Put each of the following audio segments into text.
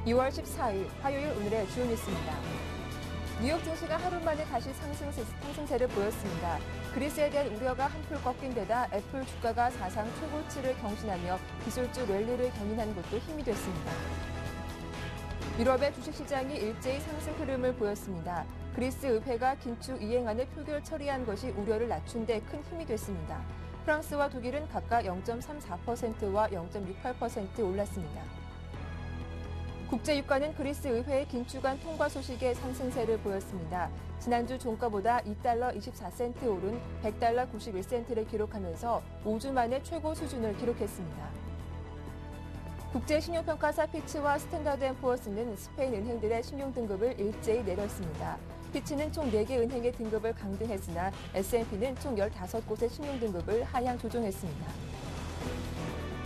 (2월 14일) 화요일 오늘의 주요 뉴스입니다. 뉴욕 증시가 하루 만에 다시 상승세를 보였습니다. 그리스에 대한 우려가 한풀 꺾인 데다 애플 주가가 사상 최고치를 경신하며 기술주 랠리를 견인한 것도 힘이 됐습니다. 유럽의 주식시장이 일제히 상승 흐름을 보였습니다. 그리스 의회가 긴축 이행안을 표결 처리한 것이 우려를 낮춘 데 큰 힘이 됐습니다. 프랑스와 독일은 각각 0.34%와 0.68% 올랐습니다. 국제유가는 그리스 의회의 긴축안 통과 소식에 상승세를 보였습니다. 지난주 종가보다 $2 24센트 오른 $100 91센트를 기록하면서 5주 만에 최고 수준을 기록했습니다. 국제신용평가사 피치와 스탠다드앤푸어스는 스페인 은행들의 신용등급을 일제히 내렸습니다. 피치는 총 4개 은행의 등급을 강등했으나 S&P는 총 15곳의 신용등급을 하향 조정했습니다.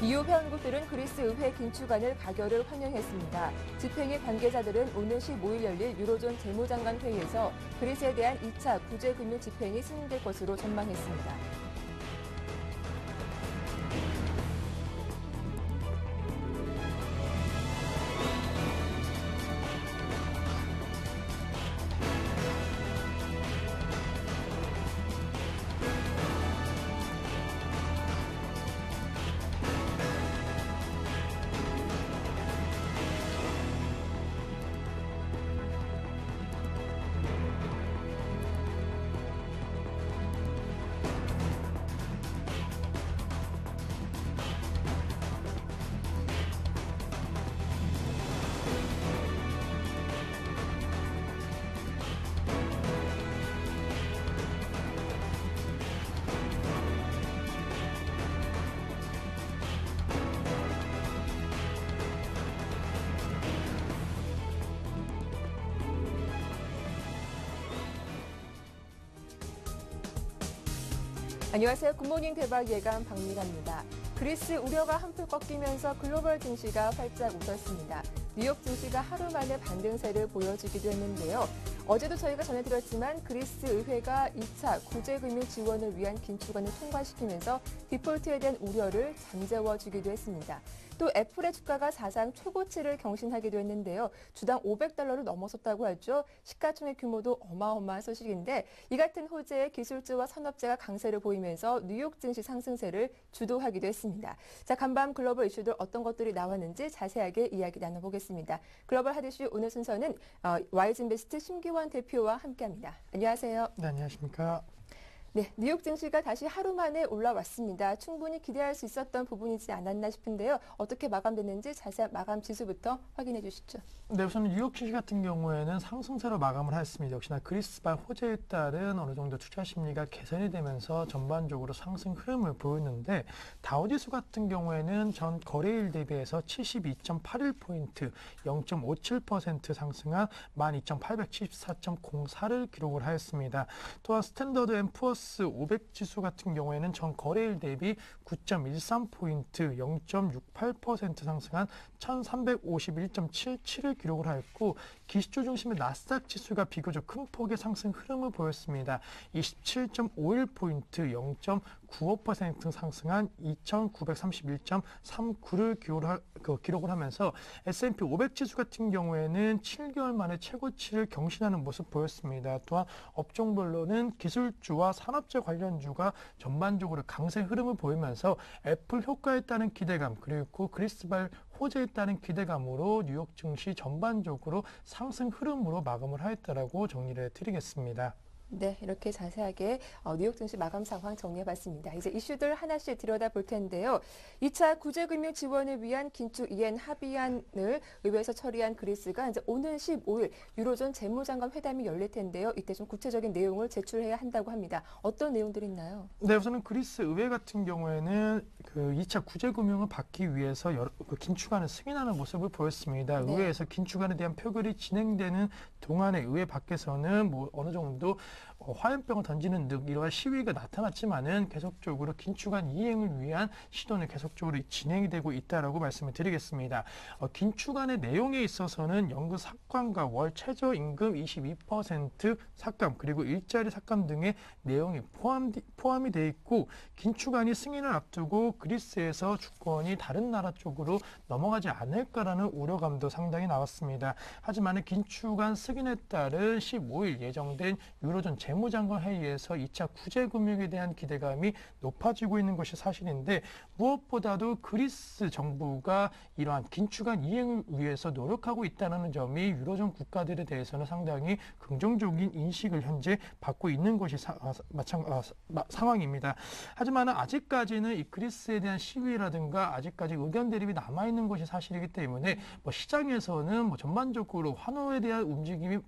EU 회원국들은 그리스 의회 긴축안을 가결을 환영했습니다. 집행위 관계자들은 오늘 15일 열릴 유로존 재무장관 회의에서 그리스에 대한 2차 구제금융 집행이 승인될 것으로 전망했습니다. 안녕하세요. 굿모닝 대박 예감 박미라입니다. 그리스 우려가 한풀 꺾이면서 글로벌 증시가 활짝 웃었습니다. 뉴욕 증시가 하루 만에 반등세를 보여주기도 했는데요. 어제도 저희가 전해드렸지만 그리스 의회가 2차 구제금융 지원을 위한 긴축안을 통과시키면서 디폴트에 대한 우려를 잠재워주기도 했습니다. 또 애플의 주가가 사상 최고치를 경신하기도 했는데요. 주당 $500를 넘어섰다고 하죠. 시가총액 규모도 어마어마한 소식인데 이 같은 호재에 기술주와 산업재가 강세를 보이면서 뉴욕 증시 상승세를 주도하기도 했습니다. 자, 간밤 글로벌 이슈들 어떤 것들이 나왔는지 자세하게 이야기 나눠보겠습니다. 글로벌 핫이슈 오늘 순서는 와이즈인베스트 심기원 대표와 함께합니다. 안녕하세요. 네, 안녕하십니까. 네, 뉴욕 증시가 다시 하루 만에 올라왔습니다. 충분히 기대할 수 있었던 부분이지 않았나 싶은데요. 어떻게 마감됐는지 자세한 마감 지수부터 확인해 주시죠. 네, 우선 뉴욕 증시 같은 경우에는 상승세로 마감을 했습니다. 역시나 그리스발 호재에 따른 어느 정도 투자 심리가 개선이 되면서 전반적으로 상승 흐름을 보였는데 다우지수 같은 경우에는 전 거래일 대비해서 72.81포인트, 0.57% 상승한 12,874.04를 기록을 하였습니다. 또한 스탠더드앤푸어스 500 지수 같은 경우에는 전 거래일 대비 9.13포인트, 0.68% 상승한 1351.77을 기록을 하였고 기술주 중심의 나스닥 지수가 비교적 큰 폭의 상승 흐름을 보였습니다. 27.51포인트, 0.95% 상승한 2931.39를 기록을 하면서 S&P 500 지수 같은 경우에는 7개월 만에 최고치를 경신하는 모습 보였습니다. 또한 업종별로는 기술주와 산업재 관련주가 전반적으로 강세 흐름을 보이면서 애플 효과에 따른 기대감 그리고 그리스발 호재에 따른 기대감으로 뉴욕 증시 전반적으로 상승 흐름으로 마감을 하였다라고 정리를 드리겠습니다. 네, 이렇게 자세하게 뉴욕 증시 마감 상황 정리해봤습니다. 이제 이슈들 하나씩 들여다볼 텐데요. 2차 구제금융 지원을 위한 긴축 이행 합의안을 의회에서 처리한 그리스가 이제 오늘 15일 유로존 재무장관 회담이 열릴 텐데요. 이때 좀 구체적인 내용을 제출해야 한다고 합니다. 어떤 내용들이 있나요? 네, 우선은 그리스 의회 같은 경우에는 그 2차 구제금융을 받기 위해서 긴축안을 승인하는 모습을 보였습니다. 네. 의회에서 긴축안에 대한 표결이 진행되는 동안에 의회 밖에서는 어느 정도 화염병을 던지는 등 이러한 시위가 나타났지만은 계속적으로 긴축안 이행을 위한 시도는 계속적으로 진행이 되고 있다라고 말씀을 드리겠습니다. 긴축안의 내용에 있어서는 연금 삭감과 월 최저임금 22% 삭감 그리고 일자리 삭감 등의 내용이 포함이 돼 있고 긴축안이 승인을 앞두고 그리스에서 주권이 다른 나라 쪽으로 넘어가지 않을까라는 우려감도 상당히 나왔습니다. 하지만 긴축안 승인에 따른 15일 예정된 유로존 재무장관 회의에서 2차 구제금융에 대한 기대감이 높아지고 있는 것이 사실인데 무엇보다도 그리스 정부가 이러한 긴축안 이행을 위해서 노력하고 있다는 점이 유로존 국가들에 대해서는 상당히 긍정적인 인식을 현재 받고 있는 것이 상황입니다. 하지만 아직까지는 이 그리스에 대한 시위라든가 아직까지 의견 대립이 남아있는 것이 사실이기 때문에 시장에서는 전반적으로 환호에 대한 움직임이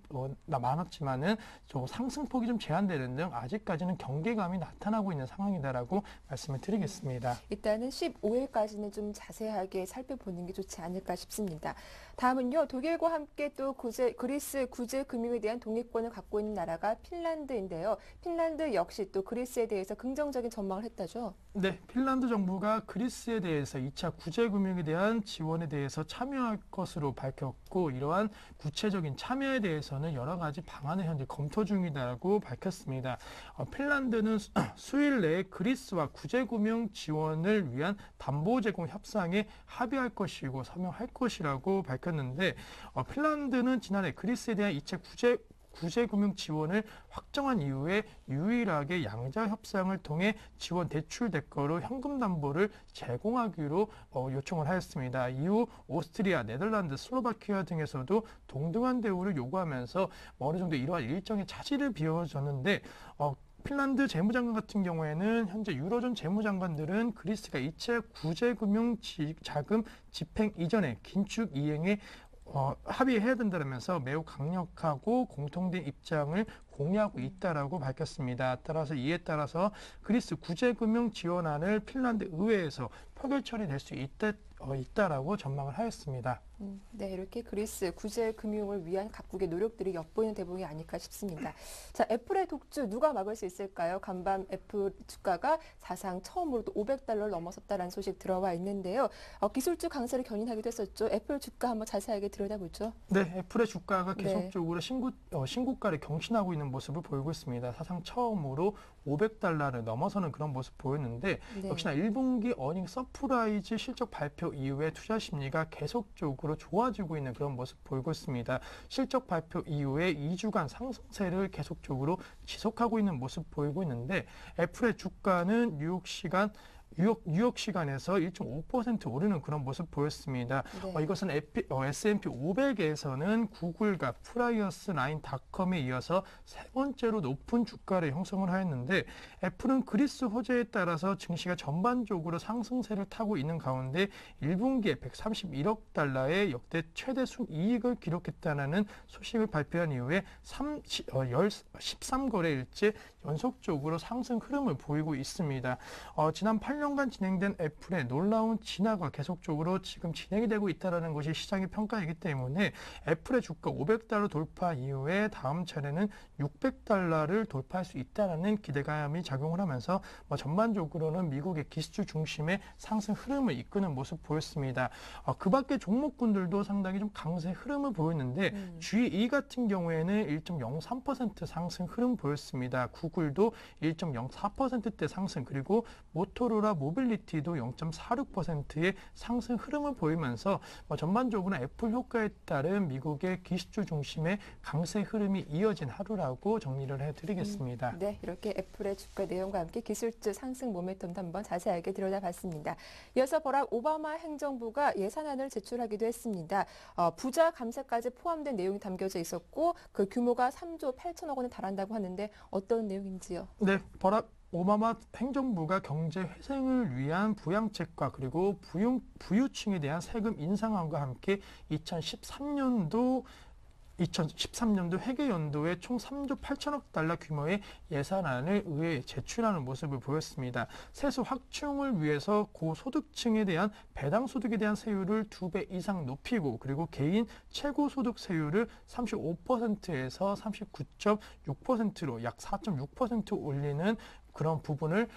많았지만은 좀 상승폭이 좀 제한되는 등 아직까지는 경계감이 나타나고 있는 상황이다라고 말씀을 드리겠습니다. 일단은 15일까지는 좀 자세하게 살펴보는 게 좋지 않을까 싶습니다. 다음은요, 독일과 함께 또 그리스 구제 금융에 대한 동의권을 갖고 있는 나라가 핀란드인데요. 핀란드 역시 또 그리스에 대해서 긍정적인 전망을 했다죠. 네, 핀란드 정부가 그리스에 대해서 2차 구제금융에 대한 지원에 대해서 참여할 것으로 밝혔고 이러한 구체적인 참여에 대해서는 여러 가지 방안을 현재 검토 중이다라고 밝혔습니다. 핀란드는 수일 내에 그리스와 구제금융 지원을 위한 담보 제공 협상에 합의할 것이고 서명할 것이라고 밝혔는데 핀란드는 지난해 그리스에 대한 2차 구제금융 지원을 확정한 이후에 유일하게 양자 협상을 통해 지원 대출 대가로 현금 담보를 제공하기로 요청을 하였습니다. 이후 오스트리아, 네덜란드, 슬로바키아 등에서도 동등한 대우를 요구하면서 어느 정도 이러한 일정의 차질을 비워줬는데 핀란드 재무장관 같은 경우에는 현재 유로존 재무장관들은 그리스가 2차 구제금융 자금 집행 이전에 긴축 이행에 합의해야 된다면서 매우 강력하고 공통된 입장을 공유하고 있다라고 밝혔습니다. 이에 따라서 그리스 구제금융 지원안을 핀란드 의회에서 표결 처리될 수 있다라고 전망을 하였습니다. 네, 이렇게 그리스 구제 금융을 위한 각국의 노력들이 엿보이는 대목이 아닐까 싶습니다. 자, 애플의 독주 누가 막을 수 있을까요? 간밤 애플 주가가 사상 처음으로 또 $500를 넘어섰다는 소식 들어와 있는데요. 기술주 강세를 견인하기도 했었죠. 애플 주가 한번 자세하게 들여다보죠. 네, 애플의 주가가 계속적으로 신고가를 경신하고 있는 모습을 보이고 있습니다. 사상 처음으로 $500를 넘어서는 그런 모습 보였는데 역시나 1분기 어닝 서프라이즈 실적 발표 이후에 투자 심리가 계속적으로 좋아지고 있는 그런 모습 보이고 있습니다. 실적 발표 이후에 2주간 상승세를 계속적으로 지속하고 있는 모습 보이고 있는데 애플의 주가는 뉴욕 시간에서 1.5% 오르는 그런 모습 보였습니다. 네. 이것은 S&P 500에서는 구글과 프라이어스 라인닷컴에 이어서 세 번째로 높은 주가를 형성을 하였는데 애플은 그리스 호재에 따라서 증시가 전반적으로 상승세를 타고 있는 가운데 1분기에 $131억 역대 최대 순이익을 기록했다는 소식을 발표한 이후에 13거래일째 연속적으로 상승 흐름을 보이고 있습니다. 지난 8년간 진행된 애플의 놀라운 진화가 계속적으로 지금 진행이 되고 있다는 것이 시장의 평가이기 때문에 애플의 주가 $500 돌파 이후에 다음 차례는 $600를 돌파할 수 있다는 기대감이 작용을 하면서 전반적으로는 미국의 기술주 중심의 상승 흐름을 이끄는 모습 보였습니다. 그 밖에 종목군들도 상당히 좀 강세 흐름을 보였는데 GE 같은 경우에는 1.03% 상승 흐름 보였습니다. 구글도 1.04%대 상승 그리고 모토로라 모빌리티도 0.46%의 상승 흐름을 보이면서 전반적으로 애플 효과에 따른 미국의 기술주 중심의 강세 흐름이 이어진 하루라고 정리를 해드리겠습니다. 네, 이렇게 애플의 주가 내용과 함께 기술주 상승 모멘텀도 한번 자세하게 들여다봤습니다. 이어서 버락 오바마 행정부가 예산안을 제출하기도 했습니다. 부자 감세까지 포함된 내용이 담겨져 있었고 그 규모가 3조 8천억 원에 달한다고 하는데 어떤 내용인지요? 네, 버락 오바마 행정부가 경제 회생을 위한 부양책과 그리고 부유층에 대한 세금 인상안과 함께 2013년도 2013년도 회계 연도에 총 3조 8천억 달러 규모의 예산안을 의회에 제출하는 모습을 보였습니다. 세수 확충을 위해서 고소득층에 대한 배당소득에 대한 세율을 2배 이상 높이고 그리고 개인 최고소득 세율을 35%에서 39.6%로 약 4.6% 올리는 그런 부분을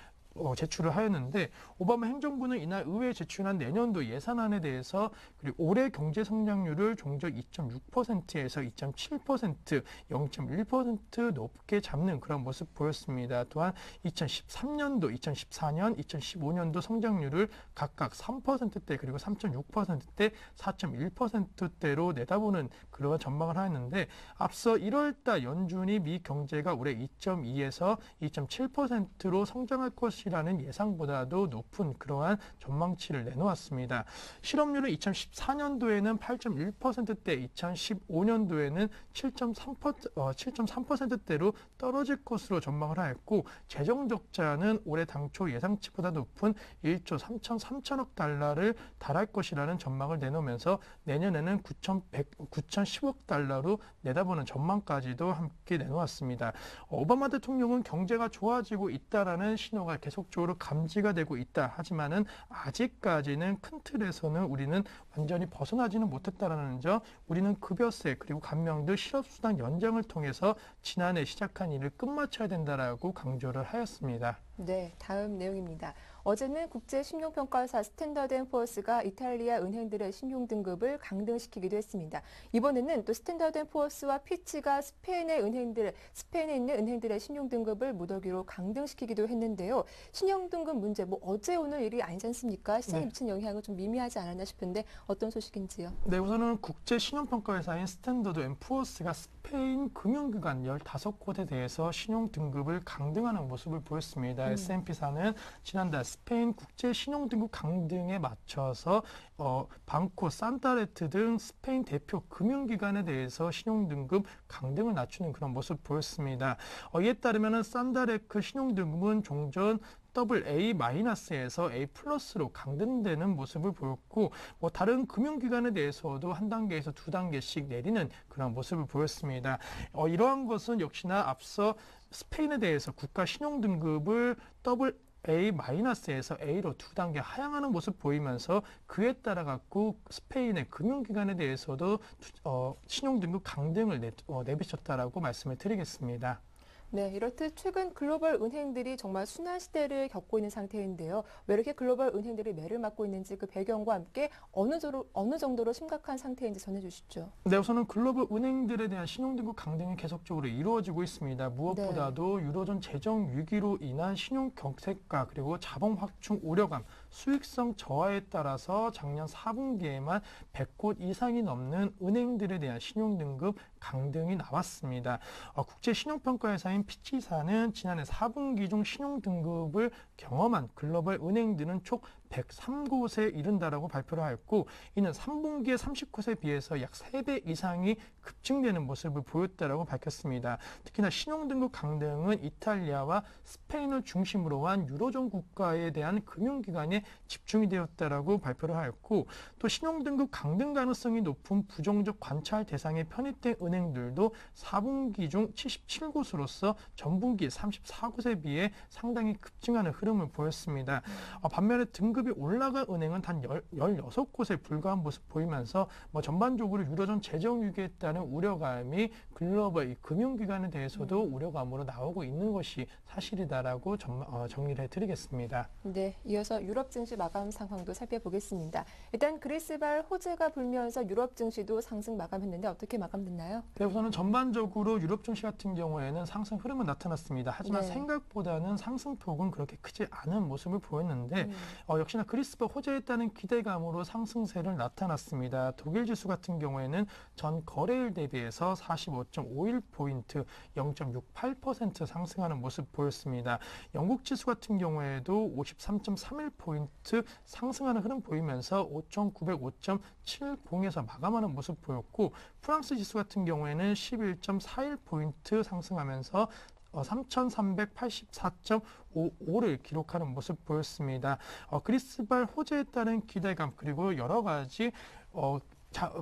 제출을 하였는데 오바마 행정부는 이날 의회에 제출한 내년도 예산안에 대해서 그리고 올해 경제 성장률을 종적 2.6%에서 2.7%, 0.1% 높게 잡는 그런 모습 보였습니다. 또한 2013년도, 2014년, 2015년도 성장률을 각각 3%대 그리고 3.6%대, 4.1%대로 내다보는 그런 전망을 하였는데 앞서 1월달 연준이 미 경제가 올해 2.2에서 2.7%로 성장할 것이라는 예상보다도 높은 그러한 전망치를 내놓았습니다. 실업률은 2014년도에는 8.1%대, 2015년도에는 7.3%대로 떨어질 것으로 전망을 하였고 재정 적자는 올해 당초 예상치보다 높은 1조 3천억 달러를 달할 것이라는 전망을 내놓으면서 내년에는 9,010억 달러로 내다보는 전망까지도 함께 내놓았습니다. 오바마 대통령은 경제가 좋아지고 있다라는 신호가 계속적으로 감지가 되고 있다. 하지만은 아직까지는 큰 틀에서는 우리는 완전히 벗어나지는 못했다라는 점, 우리는 급여세 그리고 감명들 실업수당 연장을 통해서 지난해 시작한 일을 끝마쳐야 된다라고 강조를 하였습니다. 네, 다음 내용입니다. 어제는 국제신용평가사 스탠더드앤푸어스가 이탈리아 은행들의 신용등급을 강등시키기도 했습니다. 이번에는 또 스탠더드앤푸어스와 피치가 스페인에 있는 은행들의 신용등급을 무더기로 강등시키기도 했는데요. 신용등급 문제, 어제 오늘 일이 아니지 않습니까? 시장에 미친 영향은 좀 미미하지 않았나 싶은데 어떤 소식인지요? 네, 우선은 국제신용평가회사인 스탠더드앤푸어스가 스페인 금융기관 15곳에 대해서 신용등급을 강등하는 모습을 보였습니다. S&P사는 지난달 스페인 국제신용등급 강등에 맞춰서 방코, 산타레트 등 스페인 대표 금융기관에 대해서 신용등급 강등을 낮추는 그런 모습 보였습니다. 이에 따르면 산타레트 신용등급은 종전 AA-에서 A+로 강등되는 모습을 보였고 다른 금융기관에 대해서도 한 단계에서 두 단계씩 내리는 그런 모습을 보였습니다. 이러한 것은 역시나 앞서 스페인에 대해서 국가 신용등급을 AA-에서 A로 두 단계 하향하는 모습 보이면서 그에 따라 갖고 스페인의 금융기관에 대해서도 신용등급 강등을 내비쳤다라고 말씀을 드리겠습니다. 네, 이렇듯 최근 글로벌 은행들이 정말 순환 시대를 겪고 있는 상태인데요. 왜 이렇게 글로벌 은행들이 매를 맞고 있는지 그 배경과 함께 어느 정도로 심각한 상태인지 전해주시죠. 네, 우선은 글로벌 은행들에 대한 신용등급 강등이 계속적으로 이루어지고 있습니다. 무엇보다도 유로존 재정 위기로 인한 신용 경색과 그리고 자본 확충 우려감, 수익성 저하에 따라서 작년 4분기에만 100곳 이상이 넘는 은행들에 대한 신용등급 강등이 나왔습니다. 국제신용평가회사인 피치사는 지난해 4분기 중 신용등급을 경험한 글로벌 은행들은 총 103곳에 이른다라고 발표를 하였고 이는 3분기의 39곳에 비해서 약 3배 이상이 급증되는 모습을 보였다라고 밝혔습니다. 특히나 신용등급 강등은 이탈리아와 스페인을 중심으로 한 유로존 국가에 대한 금융기관에 집중이 되었다라고 발표를 하였고 또 신용등급 강등 가능성이 높은 부정적 관찰 대상에 편입된 은행들도 4분기 중 77곳으로서 전분기 34곳에 비해 상당히 급증하는 흐름을 보였습니다. 반면에 등급이 올라간 은행은 단 16곳에 불과한 모습 보이면서 전반적으로 유로존 재정 위기에 따른 우려감이 글로벌 금융기관에 대해서도 우려감으로 나오고 있는 것이 사실이다라고 정리를 해드리겠습니다. 네, 이어서 유럽 증시 마감 상황도 살펴보겠습니다. 일단 그리스발 호재가 불면서 유럽 증시도 상승 마감했는데 어떻게 마감됐나요? 네, 우선은 전반적으로 유럽 증시 같은 경우에는 상승 흐름은 나타났습니다. 하지만 생각보다는 상승폭은 그렇게 크지 않은 모습을 보였는데 역시나 그리스발 호재에 따른 기대감으로 상승세를 나타났습니다. 독일 지수 같은 경우에는 전 거래일 대비해서 45.51포인트, 0.68% 상승하는 모습 보였습니다. 영국 지수 같은 경우에도 53.31포인트 상승하는 흐름 보이면서 5,905.70에서 마감하는 모습 보였고 프랑스 지수 같은 경우에는 11.41포인트 상승하면서 3,384.55를 기록하는 모습 보였습니다. 그리스발 호재에 따른 기대감 그리고 여러 가지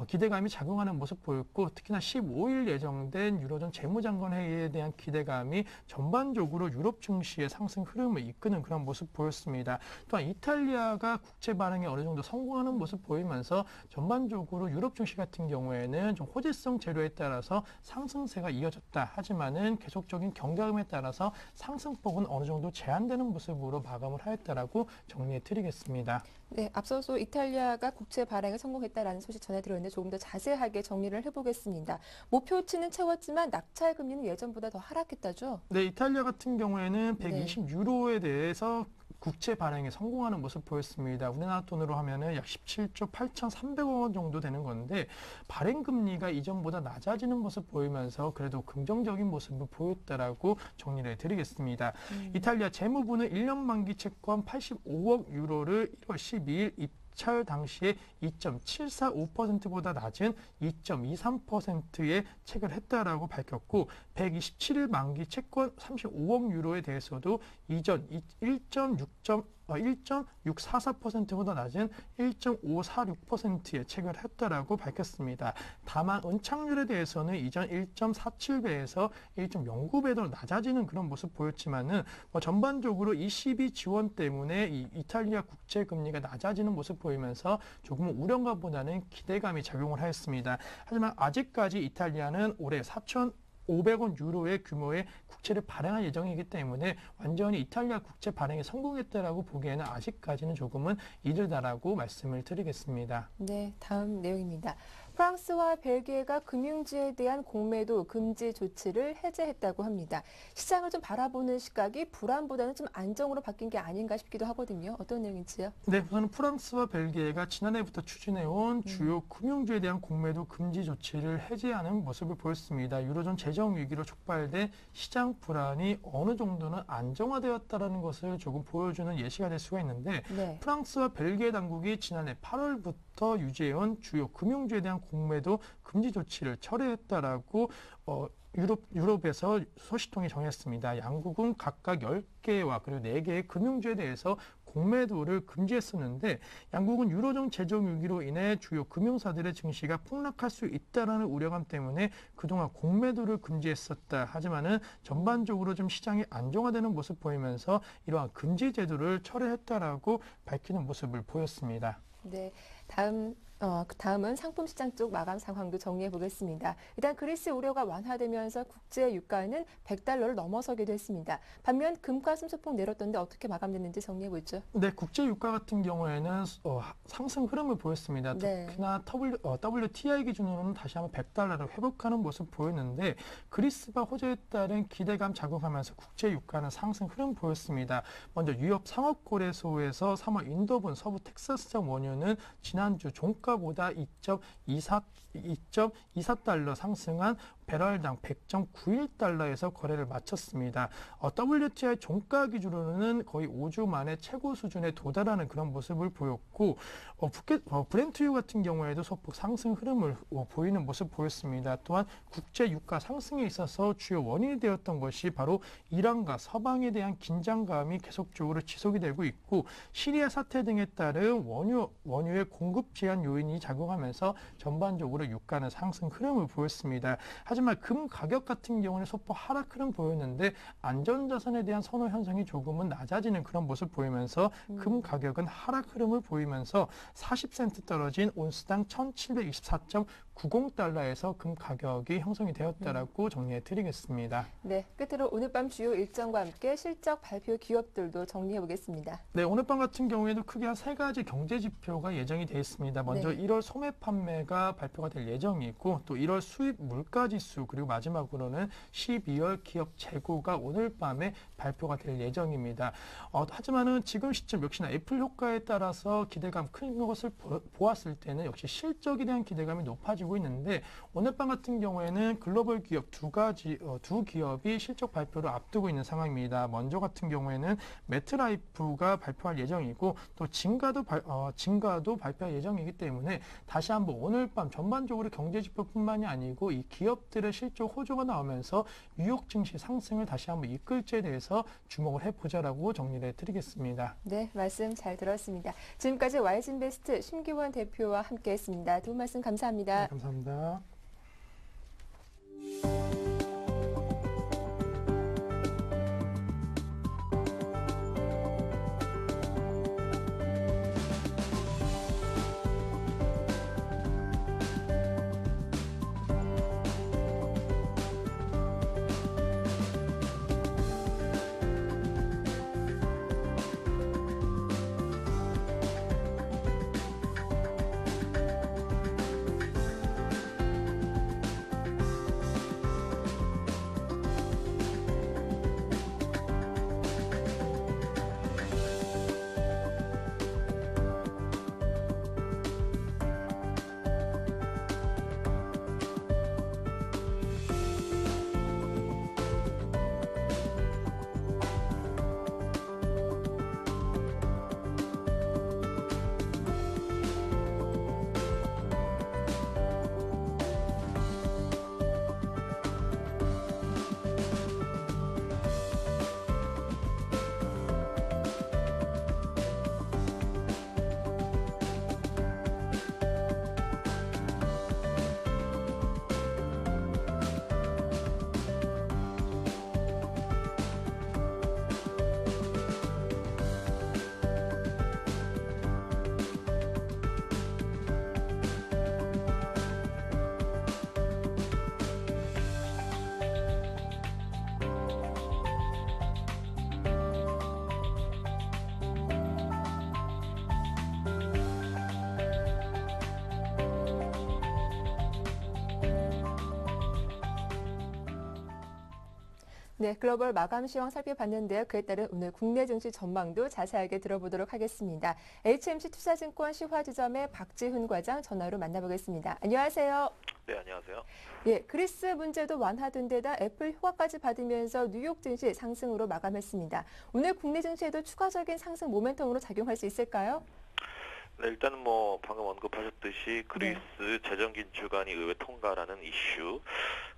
기대감이 작용하는 모습 보였고 특히나 15일 예정된 유로존 재무장관 회의에 대한 기대감이 전반적으로 유럽 증시의 상승 흐름을 이끄는 그런 모습 보였습니다. 또한 이탈리아가 국채 발행에 어느 정도 성공하는 모습 보이면서 전반적으로 유럽 증시 같은 경우에는 좀 호재성 재료에 따라서 상승세가 이어졌다. 하지만은 계속적인 경각음에 따라서 상승폭은 어느 정도 제한되는 모습으로 마감을 하였다라고 정리해 드리겠습니다. 네, 앞서서 이탈리아가 국채 발행에 성공했다라는 소식 전해드렸는데 조금 더 자세하게 정리를 해보겠습니다. 목표치는 채웠지만 낙찰 금리는 예전보다 더 하락했다죠? 네, 이탈리아 같은 경우에는 네. 120 유로에 대해서 국채 발행에 성공하는 모습 보였습니다. 우리나라 돈으로 하면은 약 17조 8,300억 원 정도 되는 건데 발행 금리가 이전보다 낮아지는 모습 보이면서 그래도 긍정적인 모습을 보였다라고 정리를 해드리겠습니다. 이탈리아 재무부는 1년 만기 채권 85억 유로를 1월 12일 입찰 당시에 2.745%보다 낮은 2.23%의 체결했다라고 밝혔고 127일 만기 채권 35억 유로에 대해서도 이전 1.644%보다 낮은 1.546%의 체결했다라고 밝혔습니다. 다만 은착률에 대해서는 이전 1.47배에서 1.09배로 낮아지는 그런 모습 보였지만은 전반적으로 ECB 지원 때문에 이 이탈리아 국채 금리가 낮아지는 모습 보이면서 조금 우려감보다는 기대감이 작용을 하였습니다. 하지만 아직까지 이탈리아는 올해 4,500원 유로의 규모의 국채를 발행할 예정이기 때문에 완전히 이탈리아 국채 발행에 성공했다라고 보기에는 아직까지는 조금은 이르다라고 말씀을 드리겠습니다. 네, 다음 내용입니다. 프랑스와 벨기에가 금융지에 대한 공매도 금지 조치를 해제했다고 합니다. 시장을 좀 바라보는 시각이 불안보다는 좀 안정으로 바뀐 게 아닌가 싶기도 하거든요. 어떤 내용인지요? 네, 우선 프랑스와 벨기에가 지난해부터 추진해온 주요 금융주에 대한 공매도 금지 조치를 해제하는 모습을 보였습니다. 유로존 재정 위기로 촉발된 시장 불안이 어느 정도는 안정화되었다는 것을 조금 보여주는 예시가 될 수가 있는데 네. 프랑스와 벨기에 당국이 지난해 8월부터 유지해온 주요 금융주에 대한 공매도 금지 조치를 철회했다라고 유럽에서 소식통이 정했습니다. 양국은 각각 10개와 그리고 4개의 금융주에 대해서 공매도를 금지했었는데 양국은 유로존 재정 위기로 인해 주요 금융사들의 증시가 폭락할 수 있다라는 우려감 때문에 그동안 공매도를 금지했었다. 하지만은 전반적으로 좀 시장이 안정화되는 모습 보이면서 이러한 금지 제도를 철회했다라고 밝히는 모습을 보였습니다. 네, 다음은 상품 시장 쪽 마감 상황도 정리해 보겠습니다. 일단 그리스 우려가 완화되면서 국제 유가는 100달러를 넘어서기도 했습니다. 반면 금가 숨소폭 내렸던데 어떻게 마감됐는지 정리해 보죠. 네, 국제 유가 같은 경우에는 상승 흐름을 보였습니다. 네. 특히나 WTI 기준으로는 다시 한번 100달러를 회복하는 모습 보였는데 그리스가 호재에 따른 기대감 작용하면서 국제 유가는 상승 흐름 보였습니다. 먼저 유럽 상업거래소에서 3월 인도분 서부 텍사스장 원유는 지난주 종가보다 2.24달러 상승한 배럴당 100.91달러에서 거래를 마쳤습니다. WTI 종가 기준으로는 거의 5주 만에 최고 수준에 도달하는 그런 모습을 보였고 브렌트유 같은 경우에도 소폭 상승 흐름을 보이는 모습 보였습니다. 또한 국제 유가 상승에 있어서 주요 원인이 되었던 것이 바로 이란과 서방에 대한 긴장감이 계속적으로 지속이 되고 있고 시리아 사태 등에 따른 원유의 공급 제한 요인이 작용하면서 전반적으로 유가는 상승 흐름을 보였습니다. 하지만 금 가격 같은 경우는 소폭 하락 흐름 보였는데 안전자산에 대한 선호 현상이 조금은 낮아지는 그런 모습 보이면서 금 가격은 하락 흐름을 보이면서 40센트 떨어진 온스당 1724.90달러에서 금 가격이 형성이 되었다라고 정리해 드리겠습니다. 네, 끝으로 오늘 밤 주요 일정과 함께 실적 발표 기업들도 정리해 보겠습니다. 네, 오늘 밤 같은 경우에도 크게 한 3가지 경제 지표가 예정이 되어 있습니다. 먼저 네. 1월 소매 판매가 발표가 될 예정이고 또 1월 수입 물가 지수 그리고 마지막으로는 12월 기업 재고가 오늘 밤에 발표가 될 예정입니다. 하지만은 지금 시점 역시나 애플 효과에 따라서 기대감 큰 것을 보았을 때는 역시 실적에 대한 기대감이 높아지고 나오고 있는데 오늘 밤 같은 경우에는 글로벌 기업 두 기업이 실적 발표를 앞두고 있는 상황입니다. 먼저 같은 경우에는 매트라이프가 발표할 예정이고 또 진가도 발표할 예정이기 때문에 다시 한번 오늘 밤 전반적으로 경제 지표뿐만이 아니고 이 기업들의 실적 호조가 나오면서 뉴욕 증시 상승을 다시 한번 이끌지에 대해서 주목을 해보자라고 정리를 해드리겠습니다. 네, 말씀 잘 들었습니다. 지금까지 와이즈인베스트 심기원 대표와 함께했습니다. 두 분 말씀 감사합니다. 네, 감사합니다. 네, 글로벌 마감 시황 살펴봤는데요. 그에 따른 오늘 국내 증시 전망도 자세하게 들어보도록 하겠습니다. HMC 투자증권 시화지점의 박지훈 과장 전화로 만나보겠습니다. 안녕하세요. 네, 안녕하세요. 예, 그리스 문제도 완화된 데다 애플 효과까지 받으면서 뉴욕 증시 상승으로 마감했습니다. 오늘 국내 증시에도 추가적인 상승 모멘텀으로 작용할 수 있을까요? 네, 일단은 방금 언급하셨듯이 그리스 재정 긴축안이 의회 통과라는 이슈,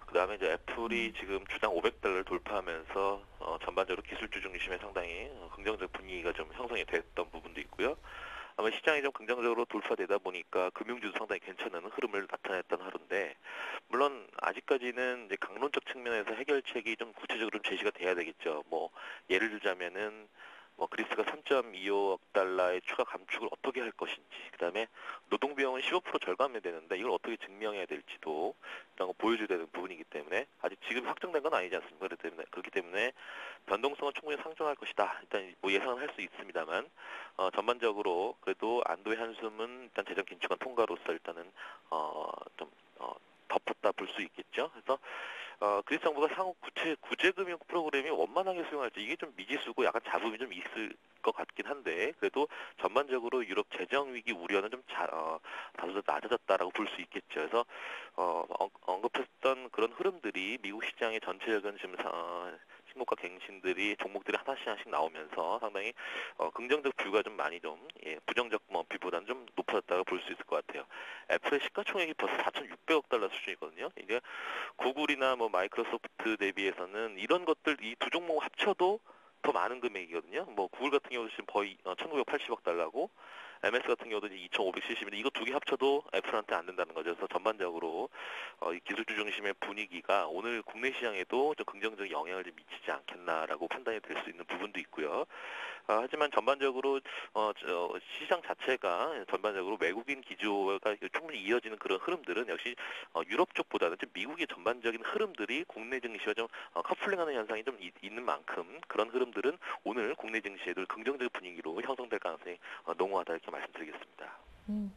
그다음에 이제 애플이 지금 주당 $500를 돌파하면서 전반적으로 기술주 중심의 상당히 긍정적 분위기가 좀 형성이 됐던 부분도 있고요. 아마 시장이 좀 긍정적으로 돌파되다 보니까 금융주도 상당히 괜찮은 흐름을 나타냈던 하루인데, 물론 아직까지는 이제 강론적 측면에서 해결책이 좀 구체적으로 제시가 돼야 되겠죠. 예를 들자면은 그리스가 3.25억 달러의 추가 감축을 어떻게 할 것인지, 그다음에 노동비용은 15% 절감해야 되는데 이걸 어떻게 증명해야 될지도 이런 거 보여줘야 되는 부분이기 때문에 아직 지금 확정된 건 아니지 않습니까? 그렇기 때문에 변동성은 충분히 상정할 것이다. 일단 예상은 할 수 있습니다만 전반적으로 그래도 안도의 한숨은 일단 재정 긴축안 통과로서 일단은 덮었다 볼 수 있겠죠. 그래서 그리스 정부가 향후 구제금융 프로그램이 원만하게 수용할지 이게 좀 미지수고 약간 잡음이 좀 있을 것 같긴 한데, 그래도 전반적으로 유럽 재정 위기 우려는 좀 다소 낮아졌다라고 볼 수 있겠죠. 그래서 언급했던 그런 흐름들이 미국 시장의 전체적인 지금 신고가 갱신들이 종목들이 하나씩 나오면서 상당히 긍정적 뷰가 좀 많이 부정적 뷰보다는 좀 높아졌다고 볼 수 있을 것 같아요. 애플의 시가총액이 벌써 4,600억 달러 수준이거든요. 이게 구글이나 마이크로소프트 대비해서는 이런 것들 이 두 종목 합쳐도 더 많은 금액이거든요. 구글 같은 경우도 지금 거의 1,980억 달러고 MS 같은 경우도 2,570인데 이거 두 개 합쳐도 애플한테 안 된다는 거죠. 그래서 전반적으로 이 기술주 중심의 분위기가 오늘 국내 시장에도 좀 긍정적 영향을 좀 미치지 않겠나라고 판단이 될 수 있는 부분도 있고요. 하지만 전반적으로 시장 자체가 전반적으로 외국인 기조가 충분히 이어지는 그런 흐름들은 역시 유럽 쪽보다는 좀 미국의 전반적인 흐름들이 국내 증시와 좀 커플링하는 현상이 좀 있는 만큼 그런 흐름들은 오늘 국내 증시에도 긍정적 분위기로 형성될 가능성이 농후하다 이렇게 말씀드리겠습니다.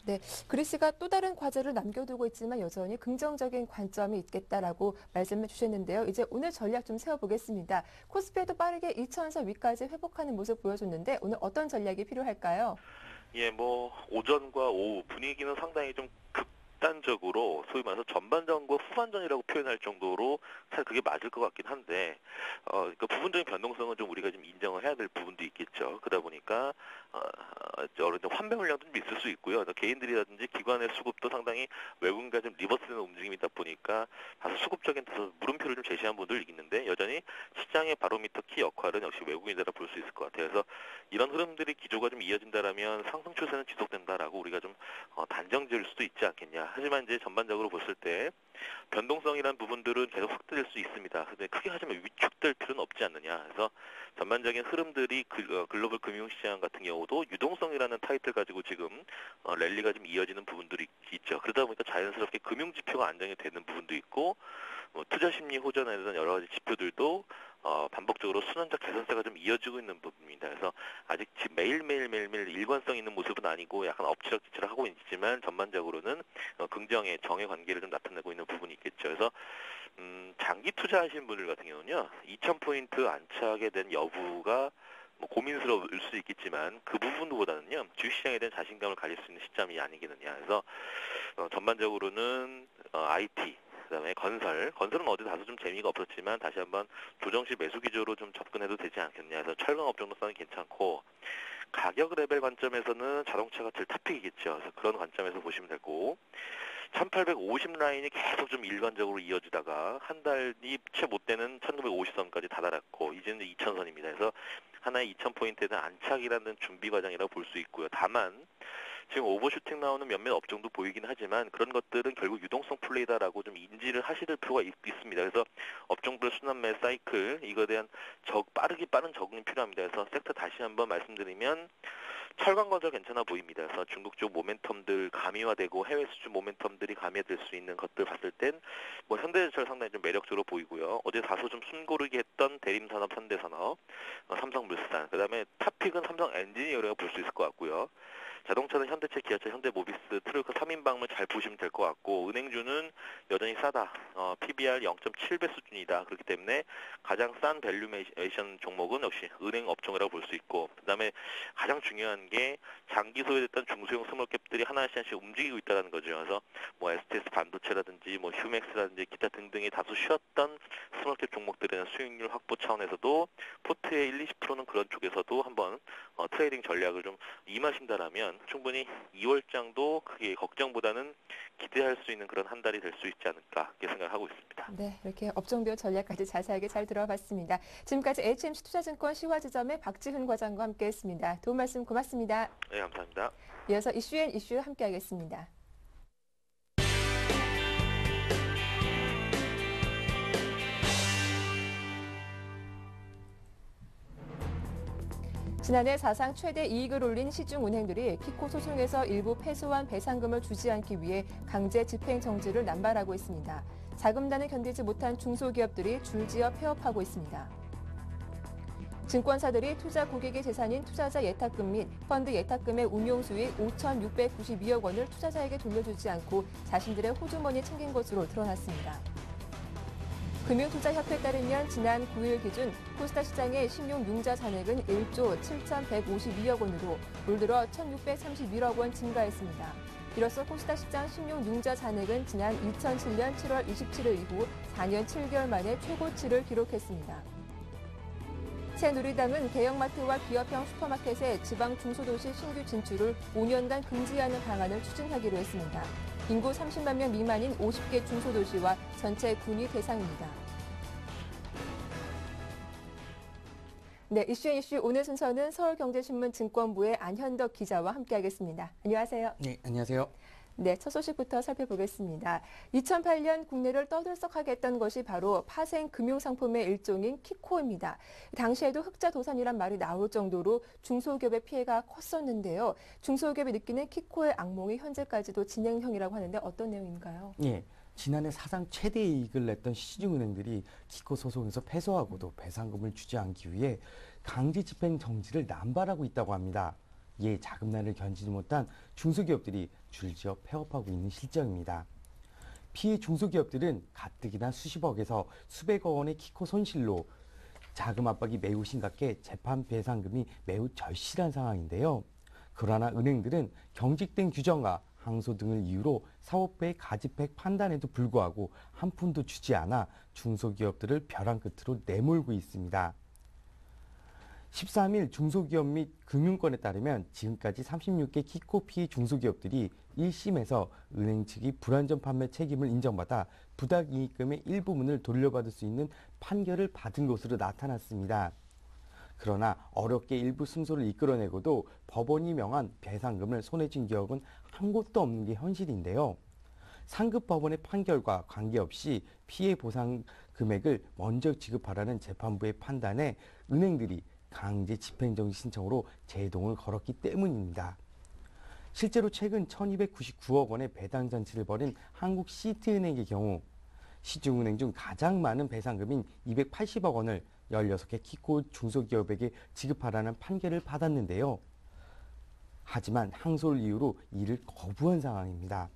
네, 그리스가 또 다른 과제를 남겨두고 있지만 여전히 긍정적인 관점이 있겠다라고 말씀해 주셨는데요. 이제 오늘 전략 좀 세워보겠습니다. 코스피에도 빠르게 2,000선 위까지 회복하는 모습 보여줬는데 오늘 어떤 전략이 필요할까요? 예, 오전과 오후 분위기는 상당히 좀 극단적으로 소위 말해서 전반전과 후반전이라고 표현할 정도로 사실 그게 맞을 것 같긴 한데 그 부분적인 변동성은 좀 우리가 좀 인정을 해야 될 부분도 있겠죠. 그러다 보니까 어느 정도 환병 물량도 좀 있을 수 있고요. 개인들이라든지 기관의 수급도 상당히 외국인과 좀 리버스되는 움직임이다 보니까 다소 수급적인 물음표를 좀 제시한 분들 있는데 여전히 시장의 바로미터 키 역할은 역시 외국인이라 볼 수 있을 것 같아요. 그래서 이런 흐름들이 기조가 좀 이어진다라면 상승 추세는 지속된다라고 우리가 좀 단정 지을 수도 있지 않겠냐. 하지만 이제 전반적으로 봤을 때 변동성이라는 부분들은 계속 확대될 수 있습니다. 근데 크게 하지만 위축될 필요는 없지 않느냐. 그래서 전반적인 흐름들이 글로벌 금융시장 같은 경우도 유동성이라는 타이틀 가지고 지금 랠리가 좀 이어지는 부분들이 있죠. 그러다 보니까 자연스럽게 금융 지표가 안정이 되는 부분도 있고 투자 심리 호전에 대한 여러 가지 지표들도 반복적으로 순환적 개선세가 좀 이어지고 있는 부분입니다. 그래서 아직 매일매일 일관성 있는 모습은 아니고 약간 엎치락뒤치락 하고 있지만 전반적으로는 긍정의 정의 관계를 좀 나타내고 있는 부분이 있겠죠. 그래서 장기 투자하시는 분들 같은 경우는요, 2,000포인트 안착에 대한 여부가 고민스러울 수 있겠지만 그 부분보다는요 주식시장에 대한 자신감을 가질 수 있는 시점이 아니겠느냐. 그래서 전반적으로는 IT 그다음에 건설은 어디 다소 좀 재미가 없었지만 다시 한번 조정시 매수 기조로 좀 접근해도 되지 않겠냐 해서 철강 업종로서는 괜찮고 가격 레벨 관점에서는 자동차가 제일 탑픽이겠죠. 그래서 그런 관점에서 보시면 되고 1850 라인이 계속 좀 일관적으로 이어지다가 한 달이 채 못 되는 1950선까지 다다랐고 이제는 2000선입니다. 그래서 하나의 2000포인트에 대한 안착이라는 준비 과정이라고 볼 수 있고요. 다만 지금 오버슈팅 나오는 몇몇 업종도 보이긴 하지만 그런 것들은 결국 유동성 플레이다라고 좀 인지를 하실 필요가 있습니다. 그래서 업종별 순환매 사이클 이거에 대한 빠른 적응이 필요합니다. 그래서 섹터 다시 한번 말씀드리면 철강건설 괜찮아 보입니다. 그래서 중국 쪽 모멘텀들 가미화되고 해외 수출 모멘텀들이 가미화될 수 있는 것들 봤을 땐 현대제철 상당히 좀 매력적으로 보이고요. 어제 다소 좀 숨고르게 했던 대림산업, 현대산업, 삼성물산, 그다음에 탑픽은 삼성 엔지니어링을 볼 수 있을 것 같고요. 자동차는 현대차, 기아차, 현대모비스, 트루이카 3인방을 잘 보시면 될 것 같고 은행주는 여전히 싸다. PBR 0.7배 수준이다. 그렇기 때문에 가장 싼 밸류에이션 종목은 역시 은행 업종이라고 볼 수 있고 그다음에 가장 중요한 게 장기 소외됐던 중소형 스몰캡들이 하나씩 움직이고 있다는 거죠. 그래서 STS 반도체라든지 휴맥스라든지 기타 등등이 다소 쉬었던 스몰캡 종목들에 대한 수익률 확보 차원에서도 포트의 1-20%는 그런 쪽에서도 한번 트레이딩 전략을 좀 임하신다라면 충분히 2월장도 크게 걱정보다는 기대할 수 있는 그런 한 달이 될 수 있지 않을까 이렇게 생각하고 있습니다. 네, 이렇게 업종별 전략까지 자세하게 잘 들어봤습니다. 지금까지 HMC 투자증권 시화지점의 박지훈 과장과 함께했습니다. 도움 말씀 고맙습니다. 네, 감사합니다. 이어서 이슈 함께하겠습니다. 지난해 사상 최대 이익을 올린 시중은행들이 키코 소송에서 일부 패소한 배상금을 주지 않기 위해 강제 집행 정지를 남발하고 있습니다. 자금난을 견디지 못한 중소기업들이 줄지어 폐업하고 있습니다. 증권사들이 투자 고객의 재산인 투자자 예탁금 및 펀드 예탁금의 운용 수익 5,692억 원을 투자자에게 돌려주지 않고 자신들의 호주머니에 챙긴 것으로 드러났습니다. 금융투자협회에 따르면 지난 9일 기준 코스타 시장의 신용융자 잔액은 1조 7,152억 원으로 올 들어 1,631억 원 증가했습니다. 이로써 코스타 시장 신용융자 잔액은 지난 2007년 7월 27일 이후 4년 7개월 만에 최고치를 기록했습니다. 새누리당은 대형마트와 기업형 슈퍼마켓의 지방 중소도시 신규 진출을 5년간 금지하는 방안을 추진하기로 했습니다. 인구 30만 명 미만인 50개 중소도시와 전체 군이 대상입니다. 네, 이슈 오늘 순서는 서울경제신문 증권부의 안현덕 기자와 함께하겠습니다. 안녕하세요. 네, 안녕하세요. 네, 첫 소식부터 살펴보겠습니다. 2008년 국내를 떠들썩하게 했던 것이 바로 파생 금융상품의 일종인 키코입니다. 당시에도 흑자도산이란 말이 나올 정도로 중소기업의 피해가 컸었는데요. 중소기업이 느끼는 키코의 악몽이 현재까지도 진행형이라고 하는데 어떤 내용인가요? 예, 지난해 사상 최대 이익을 냈던 시중은행들이 키코 소송에서 패소하고도 배상금을 주지 않기 위해 강제 집행 정지를 남발하고 있다고 합니다. 이에 자금난을 견디지 못한 중소기업들이 줄지어 폐업하고 있는 실정입니다. 피해 중소기업들은 가뜩이나 수십억에서 수백억 원의 키코 손실로 자금 압박이 매우 심각해 재판 배상금이 매우 절실한 상황인데요. 그러나 은행들은 경직된 규정과 항소 등을 이유로 사업부의 가지팩 판단에도 불구하고 한 푼도 주지 않아 중소기업들을 벼랑 끝으로 내몰고 있습니다. 13일 중소기업 및 금융권에 따르면 지금까지 36개 키코 피해 중소기업들이 1심에서 은행 측이 불안전 판매 책임을 인정받아 부당이익금의 일부분을 돌려받을 수 있는 판결을 받은 것으로 나타났습니다. 그러나 어렵게 일부 승소를 이끌어내고도 법원이 명한 배상금을 손에 쥔 기업은 한 곳도 없는 게 현실인데요. 상급 법원의 판결과 관계없이 피해 보상 금액을 먼저 지급하라는 재판부의 판단에 은행들이 강제 집행정지 신청으로 제동을 걸었기 때문입니다. 실제로 최근 1299억 원의 배당 잔치를 벌인 한국 시티은행의 경우 시중은행 중 가장 많은 배상금인 280억 원을 16개 키코 중소기업에게 지급하라는 판결을 받았는데요. 하지만 항소를 이유로 이를 거부한 상황입니다.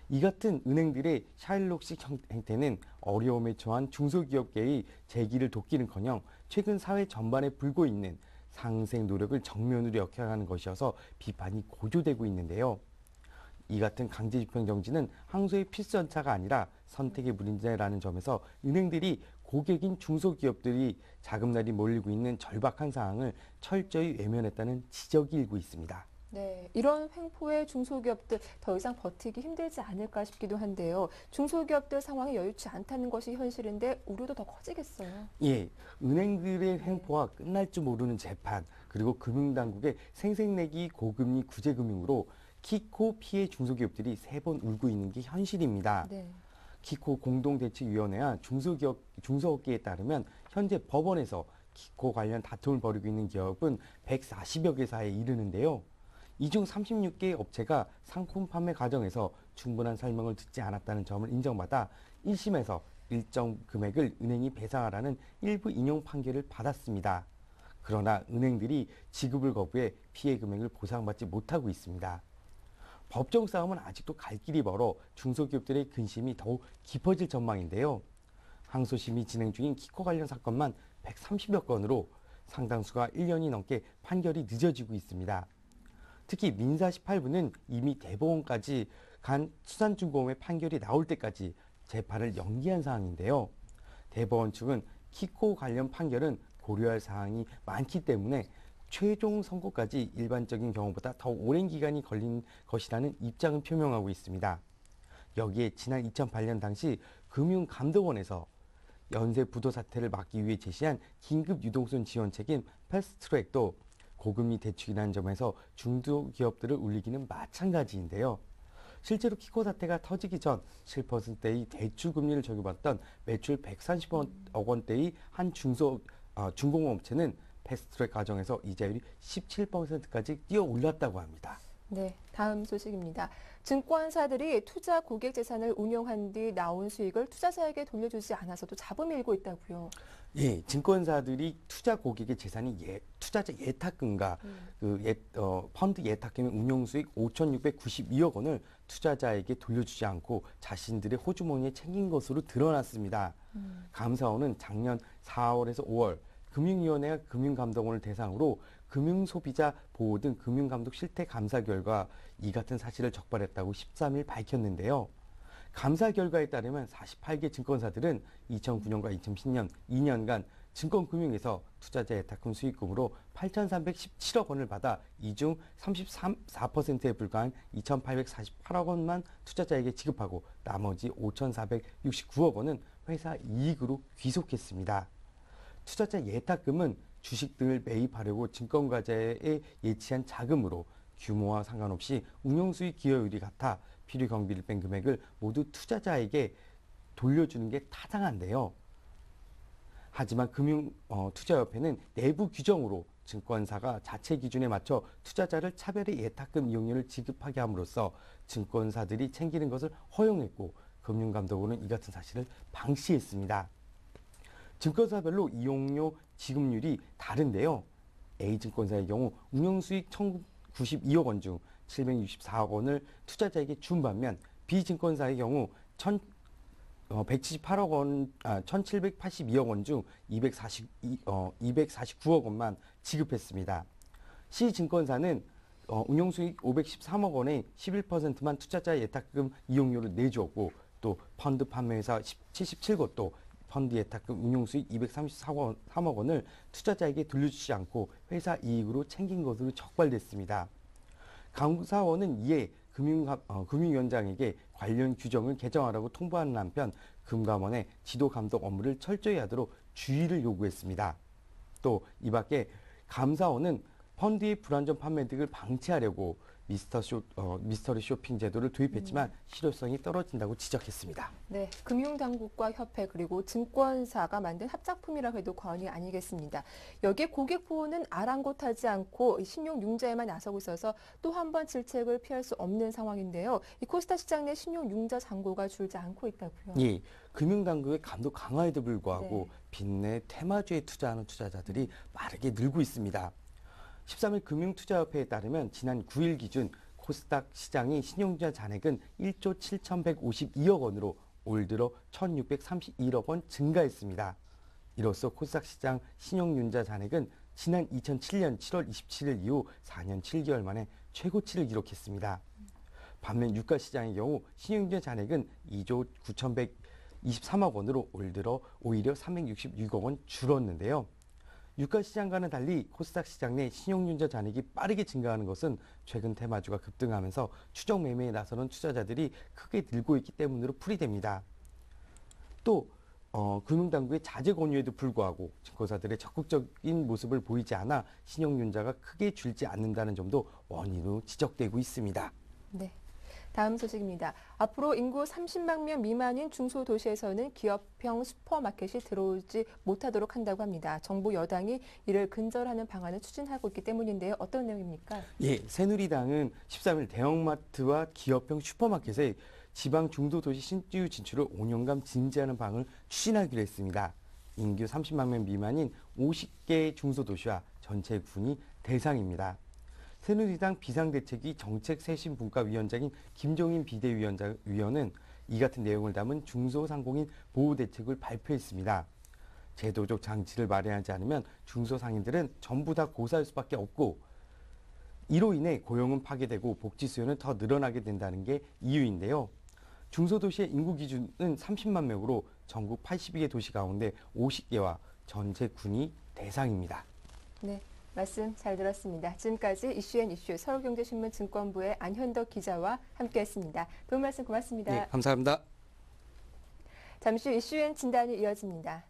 이 같은 은행들의 샤일록식 행태는 어려움에 처한 중소기업계의 재기를 돕기는커녕 최근 사회 전반에 불고 있는 상생 노력을 정면으로 역행하는 것이어서 비판이 고조되고 있는데요. 이 같은 강제 집행 정지는 항소의 필수 절차가 아니라 선택의 문제라는 점에서 은행들이 고객인 중소기업들이 자금날이 몰리고 있는 절박한 상황을 철저히 외면했다는 지적이 일고 있습니다. 네, 이런 횡포의 중소기업들 더 이상 버티기 힘들지 않을까 싶기도 한데요. 중소기업들 상황이 여유치 않다는 것이 현실인데 우려도 더 커지겠어요. 예, 은행들의 횡포와 끝날 줄 모르는 재판, 그리고 금융당국의 생색내기 고금리 구제금융으로 키코 피해 중소기업들이 3번 울고 있는 게 현실입니다. 네. 키코 공동대책위원회와 중소업계에 따르면 현재 법원에서 키코 관련 다툼을 벌이고 있는 기업은 140여 개사에 이르는데요. 이 중 36개 업체가 상품 판매 과정에서 충분한 설명을 듣지 않았다는 점을 인정받아 1심에서 일정 금액을 은행이 배상하라는 일부 인용 판결을 받았습니다. 그러나 은행들이 지급을 거부해 피해 금액을 보상받지 못하고 있습니다. 법정 싸움은 아직도 갈 길이 멀어 중소기업들의 근심이 더욱 깊어질 전망인데요. 항소심이 진행 중인 키코 관련 사건만 130여 건으로 상당수가 1년이 넘게 판결이 늦어지고 있습니다. 특히 민사 18부는 이미 대법원까지 간 수산중공업의 판결이 나올 때까지 재판을 연기한 상황인데요. 대법원 측은 키코 관련 판결은 고려할 사항이 많기 때문에 최종 선고까지 일반적인 경우보다 더 오랜 기간이 걸린 것이라는 입장을 표명하고 있습니다. 여기에 지난 2008년 당시 금융감독원에서 연쇄 부도 사태를 막기 위해 제시한 긴급 유동성 지원책인 패스트트랙도 고금리 대출이라는 점에서 중소기업들을 울리기는 마찬가지인데요. 실제로 키코 사태가 터지기 전 7%의 대출 금리를 적용받던 매출 130억 원대의 한 중공업체는 패스트트랙 과정에서 이자율이 17%까지 뛰어 올랐다고 합니다. 네, 다음 소식입니다. 증권사들이 투자 고객 재산을 운용한 뒤 나온 수익을 투자자에게 돌려주지 않아서도 잡음이 일고 있다고요. 예, 증권사들이 투자 고객의 재산이 투자자 예탁금과 펀드 예탁금의 운용 수익 5,692억 원을 투자자에게 돌려주지 않고 자신들의 호주머니에 챙긴 것으로 드러났습니다. 감사원은 작년 4월에서 5월 금융위원회가 금융감독원을 대상으로 금융소비자 보호 등 금융감독 실태 감사 결과 이 같은 사실을 적발했다고 13일 밝혔는데요. 감사 결과에 따르면 48개 증권사들은 2009년과 2010년 2년간 증권금융에서 투자자 예탁금 수익금으로 8,317억 원을 받아 이 중 34%에 불과한 2,848억 원만 투자자에게 지급하고 나머지 5,469억 원은 회사 이익으로 귀속했습니다. 투자자 예탁금은 주식 등을 매입하려고 증권과제에 예치한 자금으로 규모와 상관없이 운용수익 기여율이 같아 필요 경비를 뺀 금액을 모두 투자자에게 돌려주는 게 타당한데요. 하지만 투자협회는 내부 규정으로 증권사가 자체 기준에 맞춰 투자자를 차별의 예탁금 이용료를 지급하게 함으로써 증권사들이 챙기는 것을 허용했고 금융감독원은 이 같은 사실을 방치했습니다. 증권사별로 이용료 지급률이 다른데요. A증권사의 경우 운용수익 1,092억 원 중 764억 원을 투자자에게 준 반면 B증권사의 경우 1,782억 원 중 249억 원만 지급했습니다. C증권사는 운용수익 513억 원의 11%만 투자자 예탁금 이용료를 내주었고 또 펀드 판매회사 77곳도 펀드 예탁금 운용수익 233억 원을 투자자에게 돌려주지 않고 회사 이익으로 챙긴 것으로 적발됐습니다. 감사원은 이에 금융위원장에게 관련 규정을 개정하라고 통보하는 한편 금감원의 지도 감독 업무를 철저히 하도록 주의를 요구했습니다. 또 이 밖에 감사원은 펀드의 불안전 판매 등을 방치하려고 미스터리 쇼핑 제도를 도입했지만 실효성이 떨어진다고 지적했습니다. 네, 금융당국과 협회 그리고 증권사가 만든 합작품이라고 해도 과언이 아니겠습니다. 여기에 고객 보호는 아랑곳하지 않고 신용융자에만 나서고 있어서 또 한 번 질책을 피할 수 없는 상황인데요. 이 코스닥 시장 내 신용융자 잔고가 줄지 않고 있다고요. 예, 금융당국의 감독 강화에도 불구하고 네. 빚내 테마주에 투자하는 투자자들이 빠르게 늘고 있습니다. 13일 금융투자협회에 따르면 지난 9일 기준 코스닥 시장의 신용융자 잔액은 1조 7,152억 원으로 올 들어 1,631억 원 증가했습니다. 이로써 코스닥 시장 신용융자 잔액은 지난 2007년 7월 27일 이후 4년 7개월 만에 최고치를 기록했습니다. 반면 유가시장의 경우 신용융자 잔액은 2조 9,123억 원으로 올 들어 오히려 366억 원 줄었는데요. 유가시장과는 달리 코스닥 시장 내 신용융자 잔액이 빠르게 증가하는 것은 최근 테마주가 급등하면서 추적 매매에 나서는 투자자들이 크게 늘고 있기 때문으로 풀이됩니다. 또 금융당국의 자제 권유에도 불구하고 증권사들의 적극적인 모습을 보이지 않아 신용융자가 크게 줄지 않는다는 점도 원인으로 지적되고 있습니다. 네. 다음 소식입니다. 앞으로 인구 30만 명 미만인 중소도시에서는 기업형 슈퍼마켓이 들어오지 못하도록 한다고 합니다. 정부 여당이 이를 근절하는 방안을 추진하고 있기 때문인데요. 어떤 내용입니까? 예, 새누리당은 13일 대형마트와 기업형 슈퍼마켓의 지방 중소도시 신규 진출을 5년간 진지하는 방안을 추진하기로 했습니다. 인구 30만 명 미만인 50개 중소도시와 전체 군이 대상입니다. 새누리당 비상대책위 정책쇄신분과위원장인 김종인 비대위원은 이 같은 내용을 담은 중소상공인 보호대책을 발표했습니다. 제도적 장치를 마련하지 않으면 중소상인들은 전부 다 고사할 수밖에 없고 이로 인해 고용은 파괴되고 복지 수요는 더 늘어나게 된다는 게 이유인데요. 중소도시의 인구 기준은 30만 명으로 전국 82개 도시 가운데 50개와 전체 군이 대상입니다. 네. 말씀 잘 들었습니다. 지금까지 이슈앤이슈 서울경제신문 증권부의 안현덕 기자와 함께했습니다. 도움 말씀 고맙습니다. 네, 감사합니다. 잠시 후 이슈앤 진단이 이어집니다.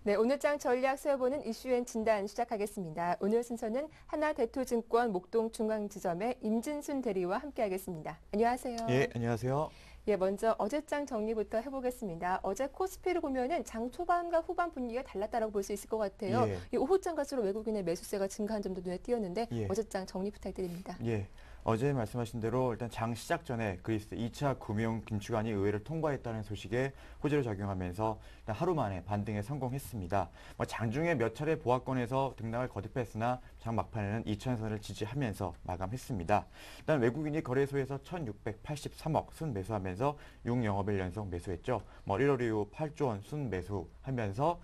네, 오늘장 전략 세워보는 이슈앤 진단 시작하겠습니다. 오늘 순서는 하나대투증권 목동중앙지점의 임진순 대리와 함께하겠습니다. 안녕하세요. 예, 안녕하세요. 예, 먼저 어제장 정리부터 해보겠습니다. 어제 코스피를 보면은 장 초반과 후반 분위기가 달랐다라고 볼 수 있을 것 같아요. 예. 이 오후장 갈수록 외국인의 매수세가 증가한 점도 눈에 띄었는데 예. 어제장 정리 부탁드립니다. 예. 어제 말씀하신 대로 일단 장 시작 전에 그리스 2차 금융 긴축안이 의회를 통과했다는 소식에 호재로 작용하면서 일단 하루 만에 반등에 성공했습니다. 장중에 몇 차례 보합권에서 등락을 거듭했으나 장 막판에는 2천선을 지지하면서 마감했습니다. 일단 외국인이 거래소에서 1,683억 순매수하면서 6영업일 연속 매수했죠. 1월 이후 8조 원 순매수하면서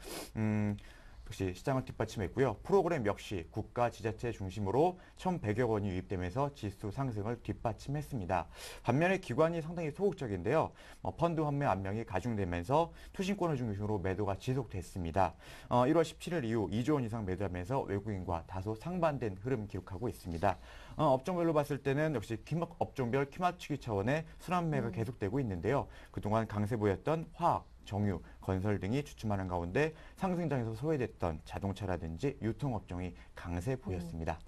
역시 시장을 뒷받침했고요. 프로그램 역시 국가 지자체 중심으로 1,100여 원이 유입되면서 지수 상승을 뒷받침했습니다. 반면에 기관이 상당히 소극적인데요. 펀드 환매 압력이 가중되면서 투신권을 중심으로 매도가 지속됐습니다. 1월 17일 이후 2조 원 이상 매도하면서 외국인과 다소 상반된 흐름 기록하고 있습니다. 업종별로 봤을 때는 역시 업종별 키맞추기 차원의 순환매가 계속되고 있는데요. 그동안 강세 보였던 화학, 정유, 건설 등이 주춤하는 가운데 상승장에서 소외됐던 자동차라든지 유통업종이 강세 보였습니다.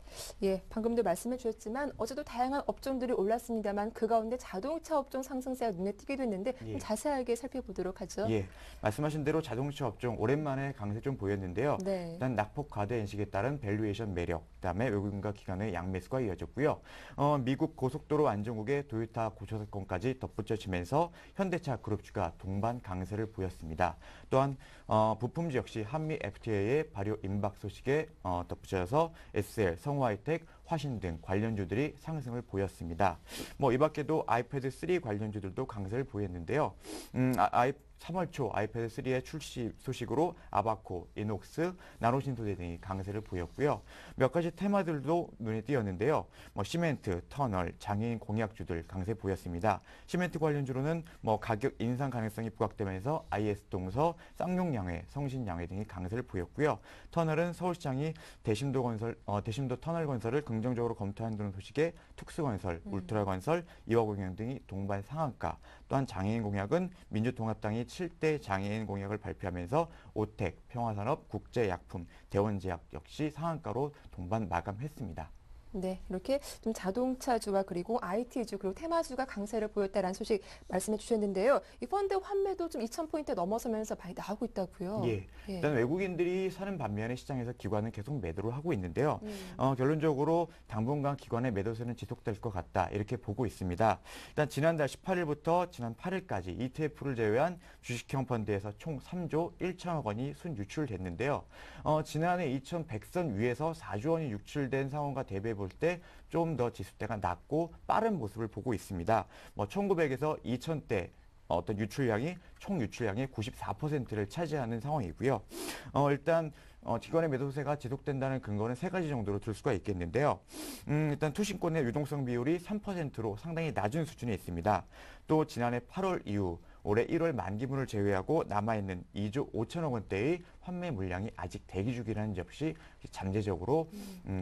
예, 방금도 말씀해 주셨지만 어제도 다양한 업종들이 올랐습니다만 그 가운데 자동차 업종 상승세가 눈에 띄기도 했는데 좀 자세하게 살펴보도록 하죠. 예, 말씀하신 대로 자동차 업종 오랜만에 강세 좀 보였는데요. 네. 일단 낙폭 과대 인식에 따른 밸류에이션 매력, 그다음에 외국인과 기관의 양매수가 이어졌고요. 미국 고속도로 안전국의 도요타 고소사건까지 덧붙여지면서 현대차 그룹주가 동반 강세를 보였습니다. 또한 부품주 역시 한미 FTA의 발효 임박 소식에 덧붙여서 SL, 성우하이텍, 화신 등 관련주들이 상승을 보였습니다. 뭐 이 밖에도 아이패드 3 관련주들도 강세를 보였는데요. 3월 초 아이패드 3의 출시 소식으로 아바코, 이녹스, 나노신소재 등이 강세를 보였고요. 몇 가지 테마들도 눈에 띄었는데요. 뭐 시멘트, 터널, 장애인 공약주들 강세 보였습니다. 시멘트 관련주로는 뭐 가격 인상 가능성이 부각되면서 IS동서, 쌍용양회, 성신양회 등이 강세를 보였고요. 터널은 서울시장이 대심도 터널 건설을 긍정적으로 검토한다는 소식에 특수건설, 울트라건설, 이화공영 등이 동반 상한가. 또한 장애인 공약은 민주통합당이 7대 장애인 공약을 발표하면서 오텍, 평화산업, 국제약품, 대원제약 역시 상한가로 동반 마감했습니다. 네, 이렇게 좀 자동차주와 그리고 IT주 그리고 테마주가 강세를 보였다라는 소식 말씀해 주셨는데요. 이 펀드 환매도 좀 2,000포인트 넘어서면서 많이 나오고 있다고요. 예. 예. 일단 외국인들이 사는 반면에 시장에서 기관은 계속 매도를 하고 있는데요. 결론적으로 당분간 기관의 매도세는 지속될 것 같다 이렇게 보고 있습니다. 일단 지난달 18일부터 지난 8일까지 ETF를 제외한 주식형 펀드에서 총 3조 1천억 원이 순유출됐는데요. 지난해 2,100선 위에서 4조 원이 유출된 상황과 대비해 볼 때 좀 더 지수대가 낮고 빠른 모습을 보고 있습니다. 뭐 1900에서 2000대 어떤 유출량이 총 유출량의 94%를 차지하는 상황이고요. 일단 기관의 매도세가 지속된다는 근거는 세 가지 정도로 들 수가 있겠는데요. 일단 투신권의 유동성 비율이 3%로 상당히 낮은 수준에 있습니다. 또 지난해 8월 이후 올해 1월 만기분을 제외하고 남아있는 2조 5천억 원대의 환매 물량이 아직 대기 중이라는 점 역시 잠재적으로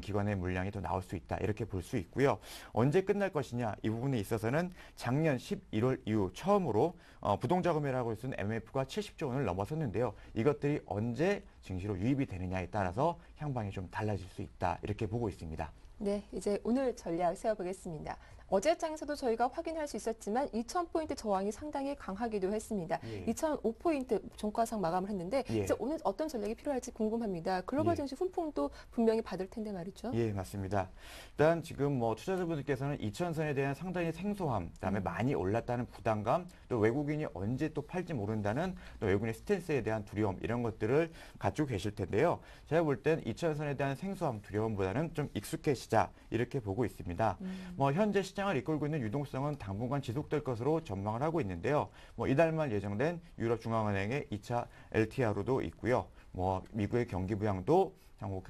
기관의 물량이 더 나올 수 있다 이렇게 볼 수 있고요. 언제 끝날 것이냐 이 부분에 있어서는 작년 11월 이후 처음으로 부동자금이라고 할 수 있는 MF가 70조 원을 넘어섰는데요. 이것들이 언제 증시로 유입이 되느냐에 따라서 향방이 좀 달라질 수 있다 이렇게 보고 있습니다. 네, 이제 오늘 전략 세워보겠습니다. 어제 장에서도 저희가 확인할 수 있었지만 2,000포인트 저항이 상당히 강하기도 했습니다. 예. 2,005포인트 종가상 마감을 했는데 예. 이제 오늘 어떤 전략이 필요할지 궁금합니다. 글로벌 예. 증시 훈풍도 분명히 받을 텐데 말이죠. 예, 맞습니다. 일단 지금 뭐 투자자분들께서는 2,000선에 대한 상당히 생소함, 그다음에 많이 올랐다는 부담감, 또 외국인이 언제 또 팔지 모른다는 또 외국인의 스탠스에 대한 두려움 이런 것들을 가지고 계실 텐데요. 제가 볼 땐 2,000선에 대한 생소함, 두려움보다는 좀 익숙해지자 이렇게 보고 있습니다. 뭐 현재 시장을 이끌고 있는 유동성은 당분간 지속될 것으로 전망을 하고 있는데요. 뭐 이달 말 예정된 유럽 중앙은행의 2차 LTRO도 있고요. 뭐 미국의 경기 부양도 향후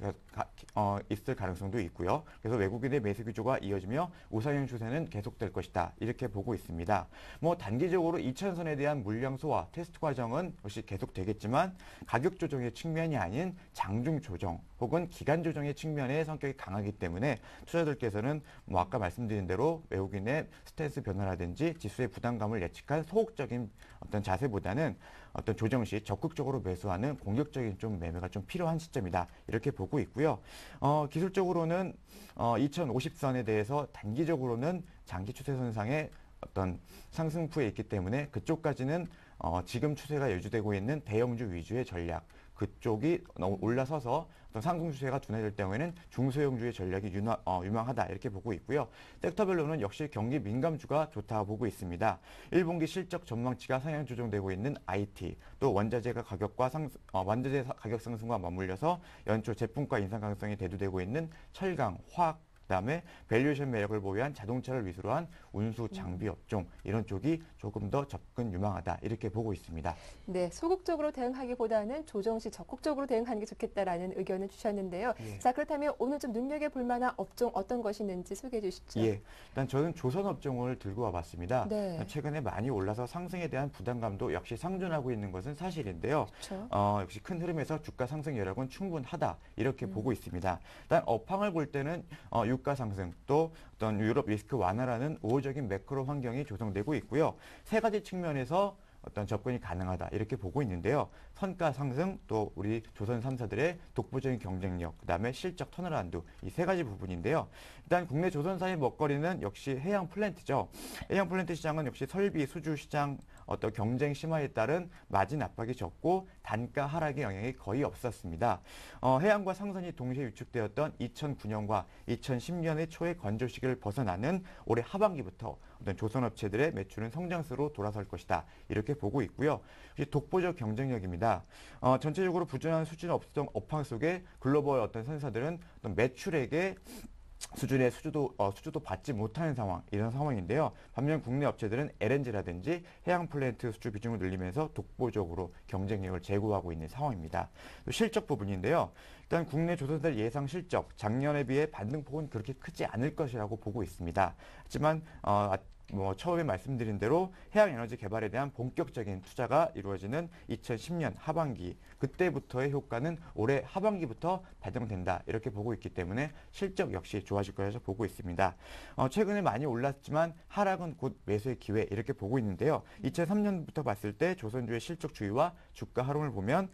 있을 가능성도 있고요. 그래서 외국인의 매수 기조가 이어지며 우상향 추세는 계속될 것이다. 이렇게 보고 있습니다. 뭐 단기적으로 2,000선에 대한 물량 소화 테스트 과정은 역시 계속되겠지만 가격 조정의 측면이 아닌 장중 조정 혹은 기간 조정의 측면의 성격이 강하기 때문에 투자자들께서는 뭐 아까 말씀드린 대로 외국인의 스탠스 변화라든지 지수의 부담감을 예측한 소극적인 어떤 자세보다는 어떤 조정 시 적극적으로 매수하는 공격적인 좀 매매가 좀 필요한 시점이다. 이렇게 보고 있고요. 기술적으로는 2050선에 대해서 단기적으로는 장기 추세선상의 어떤 상승폭에 있기 때문에 그쪽까지는 지금 추세가 유지되고 있는 대형주 위주의 전략, 그쪽이 너무 올라서서 어떤 상승 추세가 둔화될 경우에는 중소형주의 전략이 유망하다 이렇게 보고 있고요. 섹터별로는 역시 경기 민감주가 좋다고 보고 있습니다. 1분기 실적 전망치가 상향 조정되고 있는 IT, 또 원자재 가격 상승과 맞물려서 연초 제품가 인상 가능성이 대두되고 있는 철강, 화학, 그다음에 밸류에이션 매력을 보유한 자동차를 위주로 한 운수 장비 업종 이런 쪽이 조금 더 접근 유망하다 이렇게 보고 있습니다. 네, 소극적으로 대응하기보다는 조정 시 적극적으로 대응하는 게 좋겠다라는 의견을 주셨는데요. 예. 자, 그렇다면 오늘 좀 눈여겨볼 만한 업종 어떤 것이 있는지 소개해 주시죠. 예, 일단 저는 조선 업종을 들고 와봤습니다. 네. 최근에 많이 올라서 상승에 대한 부담감도 역시 상존하고 있는 것은 사실인데요. 그렇죠. 역시 큰 흐름에서 주가 상승 여력은 충분하다 이렇게 보고 있습니다. 일단 업황을 볼 때는 유가 상승 또 어떤 유럽 리스크 완화라는 우호적인 매크로 환경이 조성되고 있고요. 세 가지 측면에서 어떤 접근이 가능하다 이렇게 보고 있는데요. 선가 상승 또 우리 조선 3사들의 독보적인 경쟁력 그다음에 실적 턴어라운드 이 세 가지 부분인데요. 일단 국내 조선사의 먹거리는 역시 해양 플랜트죠. 해양 플랜트 시장은 역시 설비 수주 시장 어떤 경쟁 심화에 따른 마진 압박이 적고 단가 하락의 영향이 거의 없었습니다. 해양과 상선이 동시에 위축되었던 2009년과 2010년의 초의 건조 시기를 벗어나는 올해 하반기부터 어떤 조선업체들의 매출은 성장세로 돌아설 것이다. 이렇게 보고 있고요. 독보적 경쟁력입니다. 전체적으로 부진한 수준의 업황 속에 글로벌 어떤 선사들은 어떤 매출액의 수준의 수주도 받지 못하는 상황, 이런 상황인데요. 반면 국내 업체들은 LNG라든지 해양 플랜트 수주 비중을 늘리면서 독보적으로 경쟁력을 제고하고 있는 상황입니다. 또 실적 부분인데요. 일단 국내 조선사들 예상 실적 작년에 비해 반등폭은 그렇게 크지 않을 것이라고 보고 있습니다. 하지만 처음에 말씀드린 대로 해양 에너지 개발에 대한 본격적인 투자가 이루어지는 2010년 하반기, 그때부터의 효과는 올해 하반기부터 발동된다, 이렇게 보고 있기 때문에 실적 역시 좋아질 것이라고 보고 있습니다. 최근에 많이 올랐지만 하락은 곧 매수의 기회, 이렇게 보고 있는데요. 2003년부터 봤을 때 조선주의 실적 주의와 주가 하락을 보면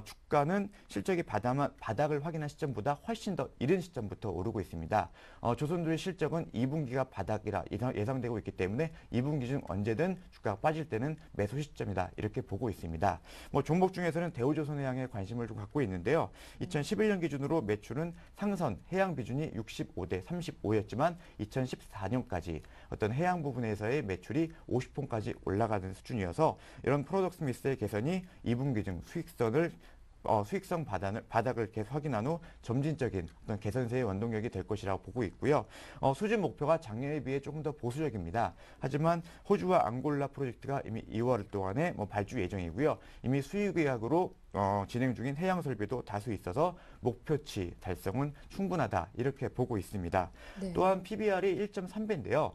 주가는 실적이 바닥을 확인한 시점보다 훨씬 더 이른 시점부터 오르고 있습니다. 조선주의 실적은 2분기가 바닥이라 예상되고 있기 때문에 2분기 중 언제든 주가가 빠질 때는 매수 시점이다, 이렇게 보고 있습니다. 종목 중에서는 대우조선해양에 관심을 좀 갖고 있는데요. 2011년 기준으로 매출은 상선, 해양 비중이 65대 35였지만 2014년까지 어떤 해양 부분에서의 매출이 50%까지 올라가는 수준이어서 이런 프로덕트 믹스의 개선이 2분기 중 수익성 바닥을 계속 확인한 후 점진적인 어떤 개선세의 원동력이 될 것이라고 보고 있고요. 수준 목표가 작년에 비해 조금 더 보수적입니다. 하지만 호주와 앙골라 프로젝트가 이미 2월 동안에 발주 예정이고요. 이미 수익 계약으로 진행 중인 해양 설비도 다수 있어서 목표치 달성은 충분하다, 이렇게 보고 있습니다. 네. 또한 PBR이 1.3배인데요.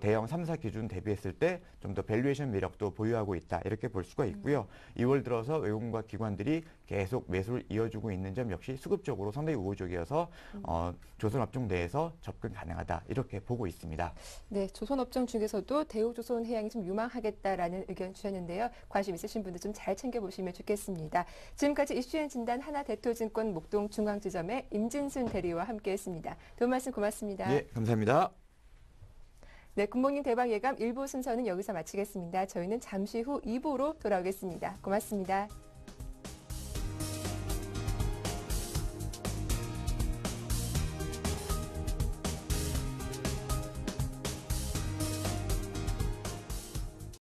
대형 3사 기준 대비했을 때 좀 더 밸류에이션 매력도 보유하고 있다, 이렇게 볼 수가 있고요. 2월 들어서 외국인과 기관들이 계속 매수를 이어주고 있는 점 역시 수급적으로 상당히 우호적이어서 조선업종 내에서 접근 가능하다, 이렇게 보고 있습니다. 네, 조선업종 중에서도 대우조선해양이 좀 유망하겠다라는 의견 주셨는데요. 관심 있으신 분들 좀 잘 챙겨보시면 좋겠습니다. 지금까지 이슈엔 진단 하나대토증권 목동중앙지점의 임진순 대리와 함께했습니다. 도움 말씀 고맙습니다. 네, 감사합니다. 네, 굿모닝 대박 예감 1부 순서는 여기서 마치겠습니다. 저희는 잠시 후 2부로 돌아오겠습니다. 고맙습니다.